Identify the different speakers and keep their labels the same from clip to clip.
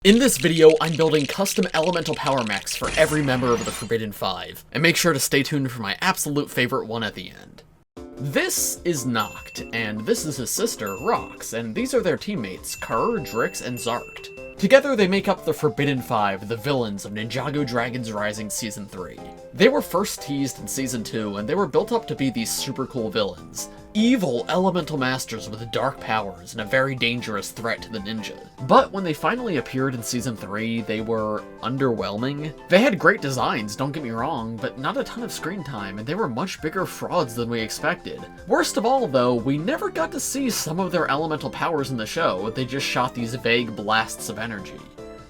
Speaker 1: In this video, I'm building custom Elemental Power Mechs for every member of the Forbidden Five, and make sure to stay tuned for my absolute favorite one at the end. This is Nokt, and this is his sister, Rox, and these are their teammates, Drix, and Zarkt. Together they make up the Forbidden Five, the villains of Ninjago Dragons Rising Season 3. They were first teased in Season 2, and they were built up to be these super cool villains. Evil elemental masters with dark powers and a very dangerous threat to the ninja. But when they finally appeared in Season 3, they were underwhelming. They had great designs, don't get me wrong, but not a ton of screen time, and they were much bigger frauds than we expected. Worst of all though, we never got to see some of their elemental powers in the show, they just shot these vague blasts of energy.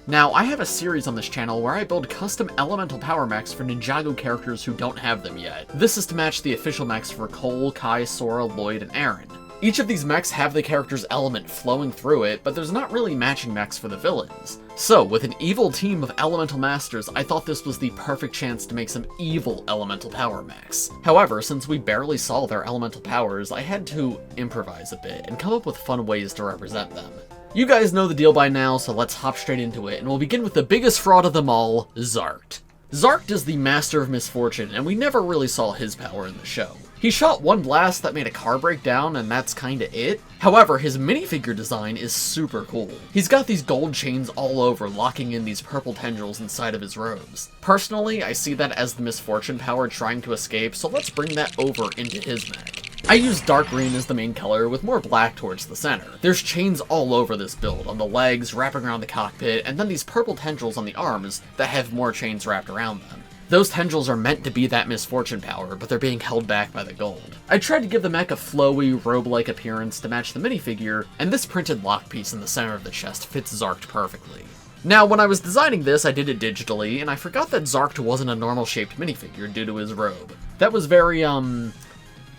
Speaker 1: Now, I have a series on this channel where I build custom Elemental Power Mechs for Ninjago characters who don't have them yet. This is to match the official mechs for Cole, Kai, Sora, Lloyd, and Aaron. Each of these mechs have the character's element flowing through it, but there's not really matching mechs for the villains. So, with an evil team of elemental masters, I thought this was the perfect chance to make some evil elemental power mechs. However, since we barely saw their elemental powers, I had to improvise a bit and come up with fun ways to represent them. You guys know the deal by now, so let's hop straight into it, and we'll begin with the biggest fraud of them all, Zarkt. Zarkt is the master of misfortune, and we never really saw his power in the show. He shot one blast that made a car break down, and that's kinda it. However, his minifigure design is super cool. He's got these gold chains all over, locking in these purple tendrils inside of his robes. Personally, I see that as the misfortune power trying to escape, so let's bring that over into his mech. I used dark green as the main color, with more black towards the center. There's chains all over this build, on the legs, wrapping around the cockpit, and then these purple tendrils on the arms that have more chains wrapped around them. Those tendrils are meant to be that misfortune power, but they're being held back by the gold. I tried to give the mech a flowy, robe-like appearance to match the minifigure, and this printed lock piece in the center of the chest fits Zarkt perfectly. Now, when I was designing this, I did it digitally, and I forgot that Zarkt wasn't a normal-shaped minifigure due to his robe. That was very,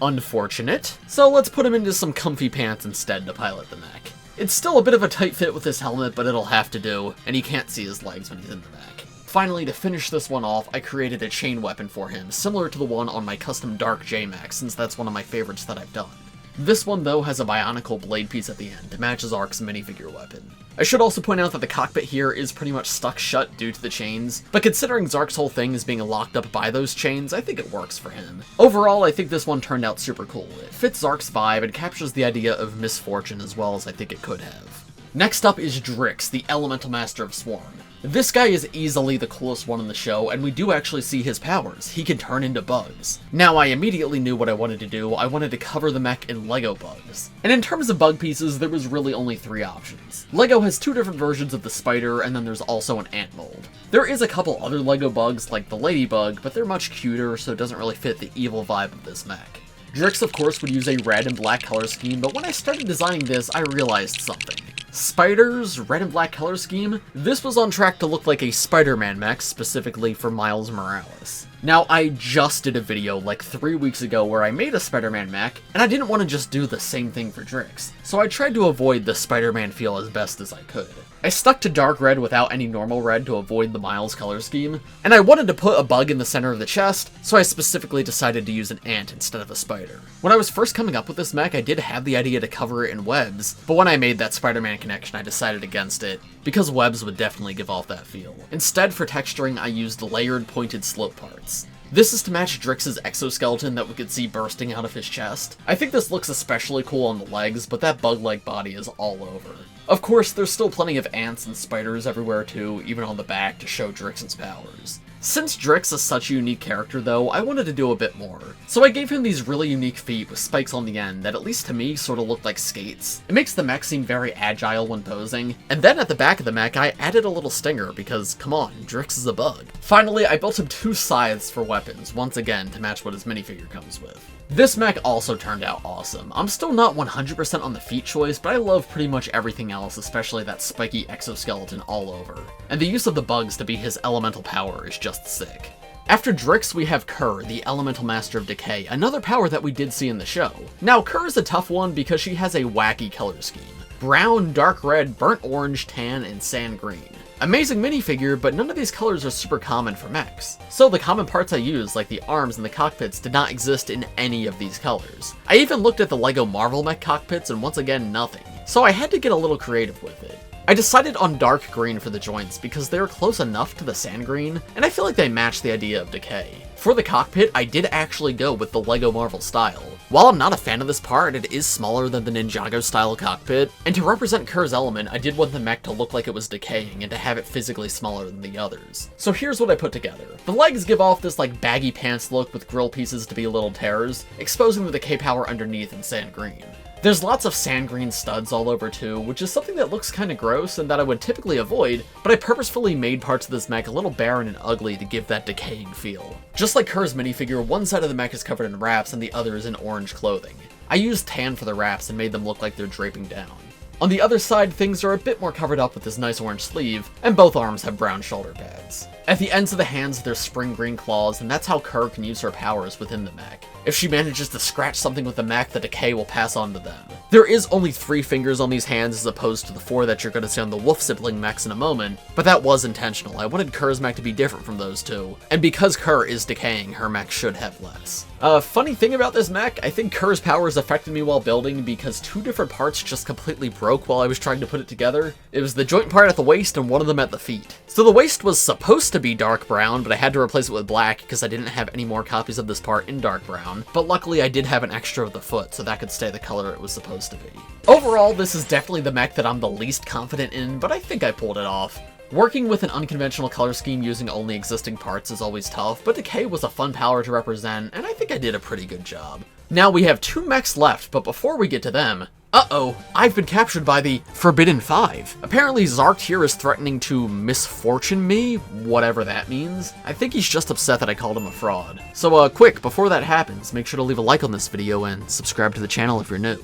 Speaker 1: unfortunate. So let's put him into some comfy pants instead to pilot the mech. It's still a bit of a tight fit with his helmet, but it'll have to do, and he can't see his legs when he's in the mech. Finally, to finish this one off, I created a chain weapon for him, similar to the one on my custom Dark J mech, since that's one of my favorites that I've done. This one, though, has a bionicle blade piece at the end to match Zarkt's minifigure weapon. I should also point out that the cockpit here is pretty much stuck shut due to the chains, but considering Zarkt's whole thing is being locked up by those chains, I think it works for him. Overall, I think this one turned out super cool. It fits Zarkt's vibe and captures the idea of misfortune as well as I think it could have. Next up is Drix, the Elemental Master of Swarm. This guy is easily the coolest one in the show, and we do actually see his powers. He can turn into bugs. Now, I immediately knew what I wanted to do. I wanted to cover the mech in Lego bugs. And in terms of bug pieces, there was really only 3 options. Lego has 2 different versions of the spider, and then there's also an ant mold. There is a couple other Lego bugs, like the ladybug, but they're much cuter, so it doesn't really fit the evil vibe of this mech. Drix, of course, would use a red and black color scheme, but when I started designing this, I realized something. Spider's red and black color scheme? This was on track to look like a Spider-Man mech, specifically for Miles Morales. Now, I just did a video like 3 weeks ago where I made a Spider-Man mech, and I didn't want to just do the same thing for Drix, so I tried to avoid the Spider-Man feel as best as I could. I stuck to dark red without any normal red to avoid the Miles color scheme, and I wanted to put a bug in the center of the chest, so I specifically decided to use an ant instead of a spider. When I was first coming up with this mech, I did have the idea to cover it in webs, but when I made that Spider-Man connection, I decided against it, because webs would definitely give off that feel. Instead, for texturing, I used layered pointed slope parts. This is to match Drix's exoskeleton that we could see bursting out of his chest. I think this looks especially cool on the legs, but that bug-like body is all over. Of course, there's still plenty of ants and spiders everywhere too, even on the back to show Drix's powers. Since Drix is such a unique character though, I wanted to do a bit more. So I gave him these really unique feet with spikes on the end that at least to me sort of looked like skates. It makes the mech seem very agile when posing. And then at the back of the mech, I added a little stinger because, come on, Drix is a bug. Finally, I built him 2 scythes for weapons, once again to match what his minifigure comes with. This mech also turned out awesome. I'm still not 100% on the feet choice, but I love pretty much everything else, especially that spiky exoskeleton all over. And the use of the bugs to be his elemental power is just sick. After Drix, we have the Elemental Master of Decay, another power that we did see in the show. Now, is a tough one because she has a wacky color scheme. Brown, dark red, burnt orange, tan, and sand green. Amazing minifigure, but none of these colors are super common for mechs. So the common parts I used, like the arms and the cockpits, did not exist in any of these colors. I even looked at the LEGO Marvel mech cockpits, and once again, nothing. So I had to get a little creative with it. I decided on dark green for the joints because they were close enough to the sand green, and I feel like they match the idea of Decay. For the cockpit, I did actually go with the LEGO Marvel style. While I'm not a fan of this part, it is smaller than the Ninjago style cockpit, and to represent Kerr's element, I did want the mech to look like it was decaying and to have it physically smaller than the others. So here's what I put together. The legs give off this like baggy pants look with grill pieces to be little tears, exposing the decay power underneath in sand green. There's lots of sand green studs all over too, which is something that looks kinda gross and that I would typically avoid, but I purposefully made parts of this mech a little barren and ugly to give that decaying feel. Just like Kerr's minifigure, one side of the mech is covered in wraps and the other is in orange clothing. I used tan for the wraps and made them look like they're draping down. On the other side, things are a bit more covered up with this nice orange sleeve, and both arms have brown shoulder pads. At the ends of the hands, there's spring green claws, and that's how Kerr can use her powers within the mech. If she manages to scratch something with the mech, the decay will pass on to them. There is only 3 fingers on these hands as opposed to the 4 that you're going to see on the wolf sibling mechs in a moment, but that was intentional. I wanted Kerr's mech to be different from those two, and because Kerr is decaying, her mech should have less. Funny thing about this mech, I think Kerr's powers affected me while building because 2 different parts just completely broke while I was trying to put it together. It was the joint part at the waist and one of them at the feet. So the waist was supposed to be dark brown, but I had to replace it with black because I didn't have any more copies of this part in dark brown, but luckily I did have an extra of the foot, so that could stay the color it was supposed to be. Overall, this is definitely the mech that I'm the least confident in, but I think I pulled it off. Working with an unconventional color scheme using only existing parts is always tough, but Decay was a fun power to represent, and I think I did a pretty good job. Now we have 2 mechs left, but before we get to them, uh-oh, I've been captured by the Forbidden Five. Apparently Zarkt here is threatening to misfortune me, whatever that means. I think he's just upset that I called him a fraud. So quick, before that happens, make sure to leave a like on this video and subscribe to the channel if you're new.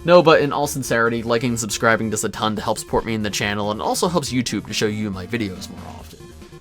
Speaker 1: No, but in all sincerity, liking and subscribing does a ton to help support me in the channel and also helps YouTube to show you my videos more often.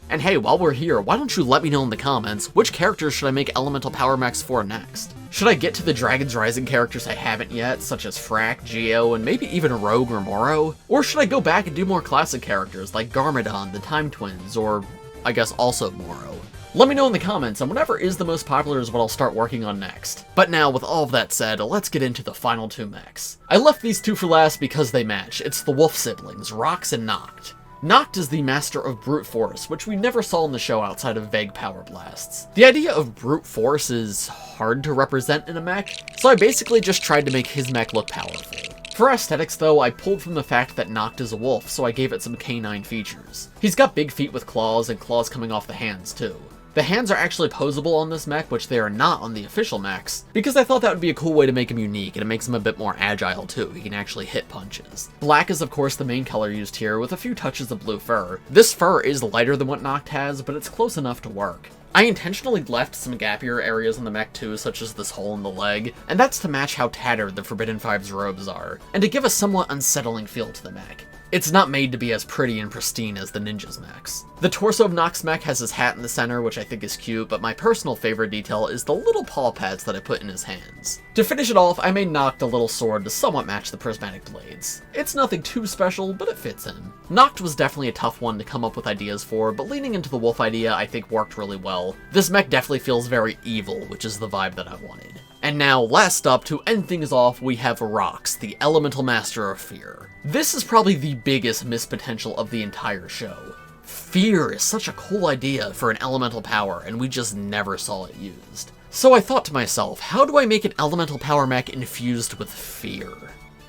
Speaker 1: And hey, while we're here, why don't you let me know in the comments, which characters should I make Elemental Power Mechs for next? Should I get to the Dragon's Rising characters I haven't yet, such as Frack, Geo, and maybe even Rogue or Moro? Or should I go back and do more classic characters like Garmadon, the Time Twins, or I guess also Moro? Let me know in the comments, and whatever is the most popular is what I'll start working on next. But now, with all of that said, let's get into the final 2 mechs. I left these 2 for last because they match. It's the wolf siblings, Rox and Nokt. Nokt is the master of brute force, which we never saw in the show outside of vague power blasts. The idea of brute force is hard to represent in a mech, so I basically just tried to make his mech look powerful. For aesthetics though, I pulled from the fact that Nokt is a wolf, so I gave it some canine features. He's got big feet with claws, and claws coming off the hands too. The hands are actually posable on this mech, which they are not on the official mechs, because I thought that would be a cool way to make him unique, and it makes him a bit more agile too. He can actually hit punches. Black is of course the main color used here, with a few touches of blue fur. This fur is lighter than what Nokt has, but it's close enough to work. I intentionally left some gappier areas on the mech too, such as this hole in the leg, and that's to match how tattered the Forbidden Five's robes are, and to give a somewhat unsettling feel to the mech. It's not made to be as pretty and pristine as the Ninja's mechs. The torso of Nokt's mech has his hat in the center, which I think is cute, but my personal favorite detail is the little paw pads that I put in his hands. To finish it off, I made Nokt a little sword to somewhat match the prismatic blades. It's nothing too special, but it fits him. Nokt was definitely a tough one to come up with ideas for, but leaning into the wolf idea I think worked really well. This mech definitely feels very evil, which is the vibe that I wanted. And now, last up, to end things off, we have Rox, the Elemental Master of Fear. This is probably the biggest missed potential of the entire show. Fear is such a cool idea for an elemental power, and we just never saw it used. So I thought to myself, how do I make an elemental power mech infused with fear?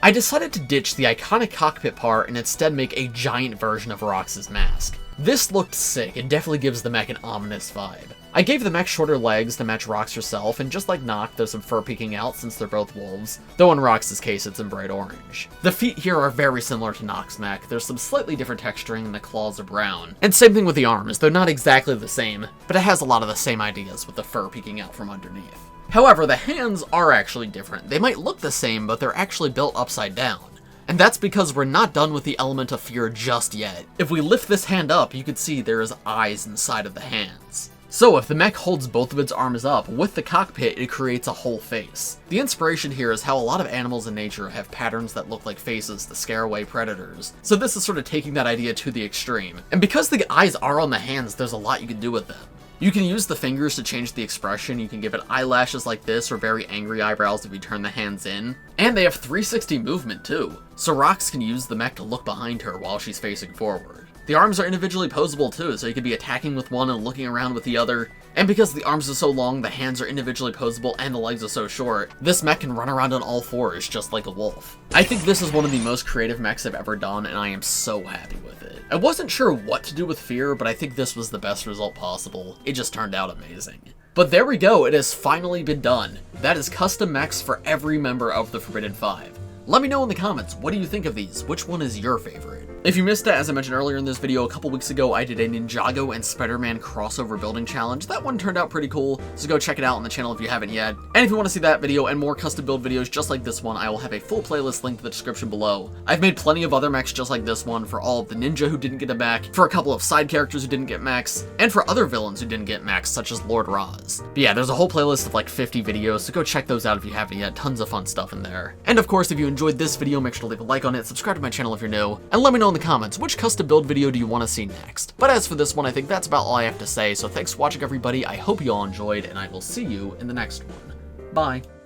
Speaker 1: I decided to ditch the iconic cockpit part and instead make a giant version of Rox's mask. This looked sick and definitely gives the mech an ominous vibe. I gave the mech shorter legs to match Rox herself, and just like Nokt, there's some fur peeking out since they're both wolves, though in Rox's case it's in bright orange. The feet here are very similar to Nokt's mech, there's some slightly different texturing and the claws are brown. And same thing with the arms, they're not exactly the same, but it has a lot of the same ideas with the fur peeking out from underneath. However, the hands are actually different. They might look the same, but they're actually built upside down. And that's because we're not done with the element of fear just yet. If we lift this hand up, you can see there's eyes inside of the hands. So if the mech holds both of its arms up, with the cockpit it creates a whole face. The inspiration here is how a lot of animals in nature have patterns that look like faces to scare away predators, so this is sort of taking that idea to the extreme. And because the eyes are on the hands, there's a lot you can do with them. You can use the fingers to change the expression. You can give it eyelashes like this or very angry eyebrows if you turn the hands in. And they have 360 movement too, so Rox can use the mech to look behind her while she's facing forward. The arms are individually posable too, so you could be attacking with one and looking around with the other. And because the arms are so long, the hands are individually posable, and the legs are so short, this mech can run around on all fours just like a wolf. I think this is one of the most creative mechs I've ever done, and I am so happy with it. I wasn't sure what to do with Fear, but I think this was the best result possible. It just turned out amazing. But there we go, it has finally been done. That is custom mechs for every member of the Forbidden Five. Let me know in the comments, what do you think of these? Which one is your favorite? If you missed it, as I mentioned earlier in this video, a couple weeks ago, I did a Ninjago and Spider-Man crossover building challenge. That one turned out pretty cool, so go check it out on the channel if you haven't yet. And if you want to see that video and more custom build videos just like this one, I will have a full playlist linked in the description below. I've made plenty of other mechs just like this one for all of the ninja who didn't get a mech, for a couple of side characters who didn't get mechs, and for other villains who didn't get mechs, such as Lord Raz. But yeah, there's a whole playlist of like 50 videos, so go check those out if you haven't yet. Tons of fun stuff in there. And of course, if you enjoyed this video, make sure to leave a like on it, subscribe to my channel if you're new, and let me know in the comments which custom build video do you want to see next. But as for this one, I think that's about all I have to say, so thanks for watching everybody, I hope you all enjoyed, and I will see you in the next one. Bye.